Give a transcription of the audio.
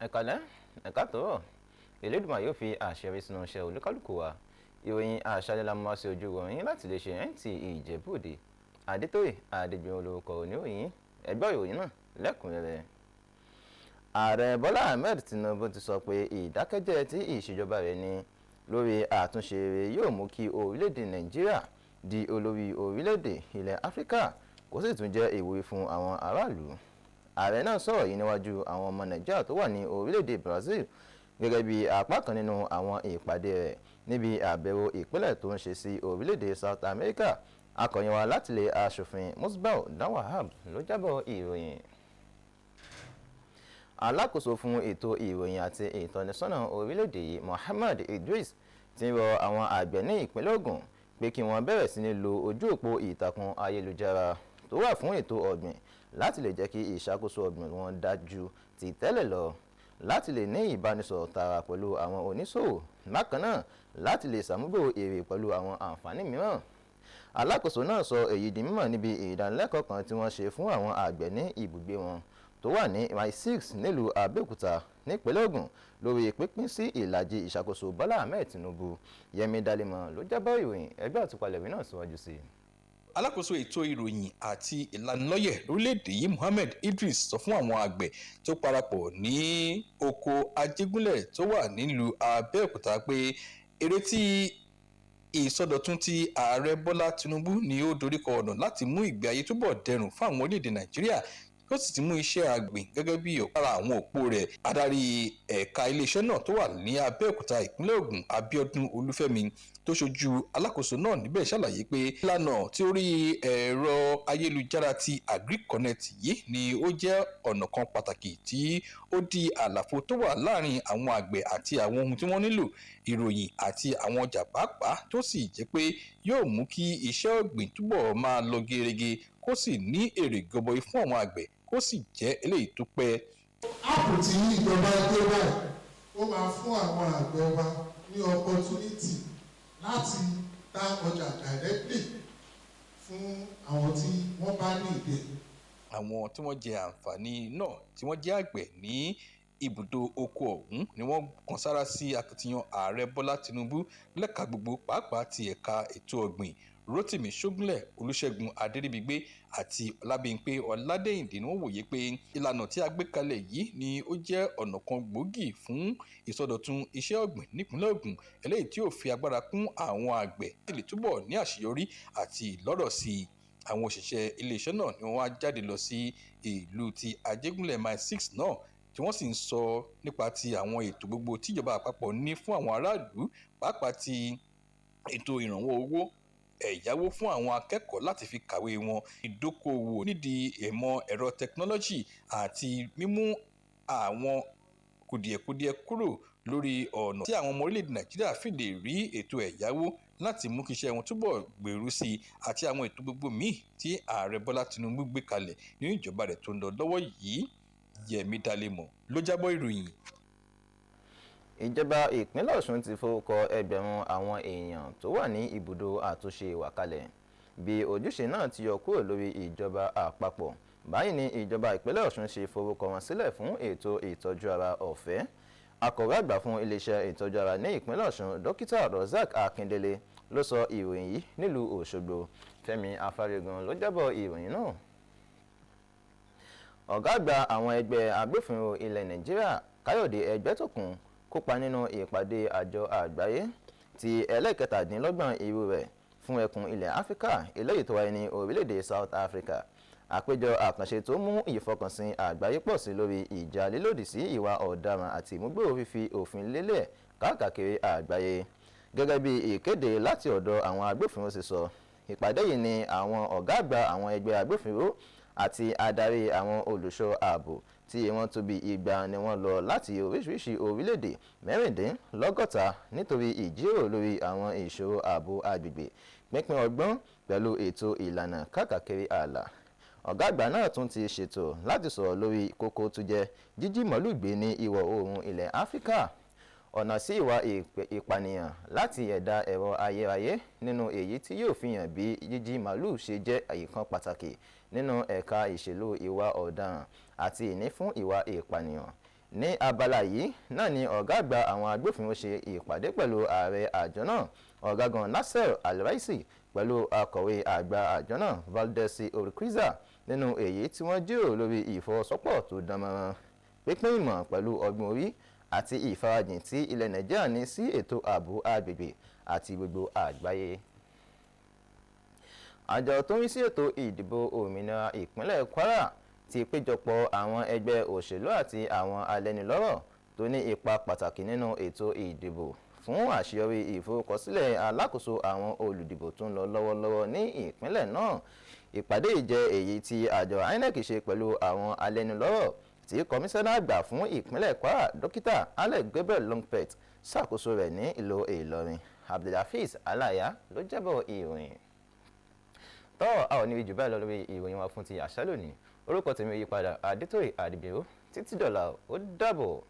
ẹ̀kálẹ́ ẹ̀kátọ́ Elédùmarè yóò fi àṣẹ sínú iṣẹ́ olúkálùkù wa. Ìròyìn àṣálẹ́ la mú wá sí ojú ìròyìn láti lè ṣe Nta Ijebu Ode Adétóyè Adégbèmí olórúkọ oníròyìn ẹgbẹ́ ìròyìn náà lẹ́kùnrẹ́rẹ́. Ààrẹ Bọ́lá Ahmed Tinubu ti sọ pé ìdákẹ́jẹ́ tí ìṣèjọba rẹ̀ ní lórí àtúnṣe rẹ̀ yóò mú kí orílẹ̀-èdè Nàìjíríà di olórí orílẹ̀-èdè ilẹ̀ Áfíríkà kó sì tún jẹ́ ìwúrí fún àwọn aráàlú. Ààrẹ náà sọ̀rọ̀ yìí níwájú àwọn ọmọ Nàìjíríà tó wà ní orílẹ̀-èdè Brazil gẹ́gẹ́ bí apá kan nínú àwọn ìpàdé rẹ̀ níbi àbẹ̀wò ìpínlẹ̀ tó ń ṣe sí orílẹ̀-èdè South America. Akọ̀yìn wa láti ilé aṣòfin Musbau Dawahab ló jábọ̀ ìròyìn. Alákòóso fún ètò ìròyìn àti ìtọ́nisọ́nà orílẹ̀-èdè yìí Mohammed Idris ti ń rọ àwọn àgbẹ̀ ní ìpínlẹ̀ Ògùn pé kí wọ́n bẹ̀rẹ̀ sí ní lo ojú òpó ìtàkùn ayélujára tó wà fún ètò ọ̀gbìn láti lè jẹ́ kí ìṣàkóso ọ̀gbìn wọn dájú ti tẹ́lẹ̀ lọ, láti lè ní ìbánisọ̀rọ̀ tààrà pẹ̀lú àwọn oníṣòwò, bákan náà láti lè ṣàmúgbò èrè pẹ̀lú àwọn àǹfààní mìíràn. Alákòóso náà sọ èyí di mímọ̀ níbi ìdánilẹ́kọ̀ọ́ kan tí wọ́n ṣe fún àwọn àgbẹ̀ ní ibùgbé wọn tó wà ní Mile 6 nílùú Abẹ́òkúta nípínlẹ̀ Ògùn lórí pínpín sí ìlàjì ìṣàkóso Bọ́lá Ahmed Tinubu. Yẹmi Dalemo ló jábọ̀ ìròyìn ẹgbẹ́ àtúpalẹ̀ ìwé náà síwájú sí i. Alákòóso ètò ìròyìn àti ìlanilọ́yẹ̀ lórílẹ̀‐èdè yìí Mohammed Idris sọ fún àwọn àgbẹ̀ tó parapọ̀ ní oko Ajégúnlẹ̀ tó wà nílùú Abẹ́òkúta pé ìrètí ìsọdọ̀tun ti ààrẹ Bọ́lá Tinubu ni ó doríkọ ọ̀nà láti mú ìgbé ayé túbọ̀ dẹrùn fún àwọn orílẹ̀‐èdè Nàìjíríà ó sì ti mú iṣẹ́ àgbìn gẹ́gẹ́ bí ọ̀kan lára àwọn òpó rẹ̀. Adarí ẹ̀ka iléeṣẹ́ náà tó wà ní Abẹ́òkúta ìpínlẹ̀ Ògùn Abíọ́dún Olúfẹ́mi tó ṣojú alákòóso náà níbẹ̀ ṣàlàyé pé ìlànà tí orí ẹ̀rọ ayélujára ti AgriConnect yìí ni ó jẹ́ ọ̀nà kan pàtàkì tí ó di àlàfo tó wà láàrin àwọn àgbẹ̀ àti àwọn ohun tí wọ́n nílò, ìròyìn àti àwọn ọjà pàápàá, tó sì jẹ́ pé yóò mú kí iṣẹ́ ọ̀gbìn túbọ̀ máa lọ gerege kó sì ní èrè gọbọi fún àwọn àgbẹ̀ kó sì jẹ́ eléyìí tó pẹ́. áàpù tí ìjọba gbé báyìí ó máa fún àwọn àgbẹ̀ wa ní opportunity láti ta ọjà directly fún àwọn tí wọ́n bá ní ìdè. Àwọn tí wọ́n jẹ àǹfààní náà tí wọ́n jẹ́ àgbẹ̀ ní ibùdó oko ọ̀hún ni wọ́n kan sára sí akitiyan ààrẹ Bọ́lá Tinubu lẹ́ka gbogbo, pàápàá ti ẹ̀ka ètò ọ̀gbìn. Rótìmí Ṣógúnlẹ̀, Olúṣẹ́gun Adéríbigbé àti Ọlábímpé Ọládéìndé ni wọ́n wòye pé ìlànà tí a gbé kalẹ̀ yìí ni ó jẹ́ ọ̀nà kan gbòógì fún ìsọdọ̀tun iṣẹ́ ọ̀gbìn nípínlẹ̀ Ògùn, eléyìí tí yóò fi agbára kún àwọn àgbẹ̀ tí lè túbọ̀ ní àṣeyọrí àti ìlọ́rọ̀ sí i. Àwọn òṣìṣẹ́ iléeṣẹ́ náà ni wọ́n wá jáde lọ sí ìlú ti Ajégúnlẹ̀ Mile 6 náà tí wọ́n sì ń sọ nípa ti àwọn ètò gbogbo tíjọba àpapọ̀ ní fún àwọn aráàlú, pàápàá ti ètò ìrànwọ́ owó, ẹ̀yáwó fún àwọn akẹ́kọ̀ọ́ láti fi kàwé wọn, ìdókòwò nídìí ìmọ̀ ẹ̀rọ tẹkinọ́lọ́jì àti mímú àwọn kùdìẹ̀kudiẹ kúrò lórí ọ̀nà tí àwọn ọmọ orílẹ̀-èdè Nàìjíríà fi lè rí ètò ẹ̀yáwó láti mú kí iṣẹ́ wọn túbọ̀ gbèrú sí i, àti àwọn ètò gbogbo míì tí ààrẹ Bọ́lá Tinubu gbé kalẹ̀ nínú ìjọba rẹ̀ tó ń lọ lọ́wọ́ yìí. Yẹmi Dalemo ló jábọ̀ ìròyìn. Ìjọba ìpínlẹ̀ Ọ̀ṣun ti forúkọ ẹgbẹ̀rún àwọn èèyàn tó wà ní ibùdó àtúnṣe ìwà kalẹ̀ bí ojúṣe náà ti yọ kúrò lórí ìjọba àpapọ̀. Báyìí ni ìjọba ìpínlẹ̀ Ọ̀ṣun ṣe forúkọ wọn sílẹ̀ fún ètò ìtọ́jú ara ọ̀fẹ́. Akọ̀wé àgbà fún iléeṣẹ́ ìtọ́jú ara ní ìpínlẹ̀ Ọ̀ṣun Dókítà Rozak Akindele ló sọ ìròyìn yìí nílùú Òṣogbo. Fẹ́mi Afárígan ló jábọ̀ ìròyìn náà. Ọ̀gá àgbà àwọn ẹgbẹ́ agbófinró ilẹ̀ Nàìjíríà Káyọ̀dé Ẹgbẹ́tókun kópa nínú ìpàdé àjọ àgbáyé ti ẹlẹ́kẹtàdínlọ́gbọ̀n irú rẹ̀ fún ẹkùn ilẹ̀ Áfíríkà eléyìí tó wáyé ní orílẹ̀-èdè South Africa. Àpéjọ àkànṣe tó mú ìfọkànsìn àgbáyé pọ̀ sí lórí ìjà lílòdì sí ìwà ọ̀daràn àti ìmúgbòòrò fífi òfin lélẹ̀ káàkiri àgbáyé. Gẹ́gẹ́ bí ìkéde láti ọ̀dọ̀ àwọn agbófinró ṣe sọ, ìpàdé yìí ni àwọn ọ̀gá àgbà àwọn ẹgbẹ́ agbófinró àti adarí àwọn olùṣọ́ ààbò tí wọ́n tó bí 200 ni wọ́n lọ láti oríṣiríṣi orílẹ̀-èdè 66 nítorí ìjíròrò lórí àwọn ìṣòro ààbò agbègbè, pínpín ọgbọ́n pẹ̀lú ètò ìlànà káàkiri ààlà. Ọ̀gá àgbà náà tún ti ṣètò láti sọ̀rọ̀ lórí kókó tó jẹ́ jíjí màálù gbé ní ìwọ̀ oòrùn ilẹ̀ Áfíríkà, ọ̀nà sí ìwà ìpànìyàn láti ẹ̀dá ẹ̀rọ ayérayé nínú èyí tí yóò fi hàn bí jíjí màálù ṣe jẹ́ ìkan pàtàkì nínú ẹ̀ka ìṣèlú ìwà ọ̀daràn àti ìní fún ìwà ìpànìyàn. ní abala yìí náà ni ọ̀gá àgbà àwọn agbófinró ṣe ìpàdé pẹ̀lú ààrẹ àjọ náà ọ̀gágun Nasser Al-Raisi pẹ̀lú akọ̀wé àgbà àjọ náà Valdesi Orikwiza nínú èyí tí wọ́n jíròrò lórí ìfọwọ́sowọ́pọ̀ tó dánmọ́rán pínpín ìmọ̀ pẹ̀lú ọgbọ́n orí àti ìfarajìn tí ilẹ̀ Nàìjíríà ní sí ètò ààbò agbègbè àti gbogbo àgbáyé. Àjọ tó ń rí sí ètò ìdìbò òmìnira ìpínlẹ̀ Kwara ti péjọpọ̀ àwọn ẹgbẹ́ òṣèlú àti àwọn alẹ́nulọ́rọ̀ tó ní ipa pàtàkì nínú ètò ìdìbò fún àṣeyọrí ìforúkọsílẹ̀ alákòóso àwọn olùdìbò tó ń lọ lọ́wọ́lọ́wọ́ ní ìpínlẹ̀ náà. Ìpàdé yìí jẹ́ èyí tí àjọ INEC ṣe pẹ̀lú àwọn alẹ́nulọ́rọ̀ tí kọmíṣánná àgbà fún ìpínlẹ̀ Kwara dókítà Alex Gabriel Longpet ṣàkóso rẹ̀ ní ìlú Ìlọrin. Abdulhafiz Alaya ló jábọ̀ ìròyìn. Tọ́ a ò ní jù báyìí lọ lórí ìròyìn wa fún ti àṣà lónìí. Orúkọ tèmi yípadà Adétóyè Adébíyó títí dọ̀la ó dàbọ̀.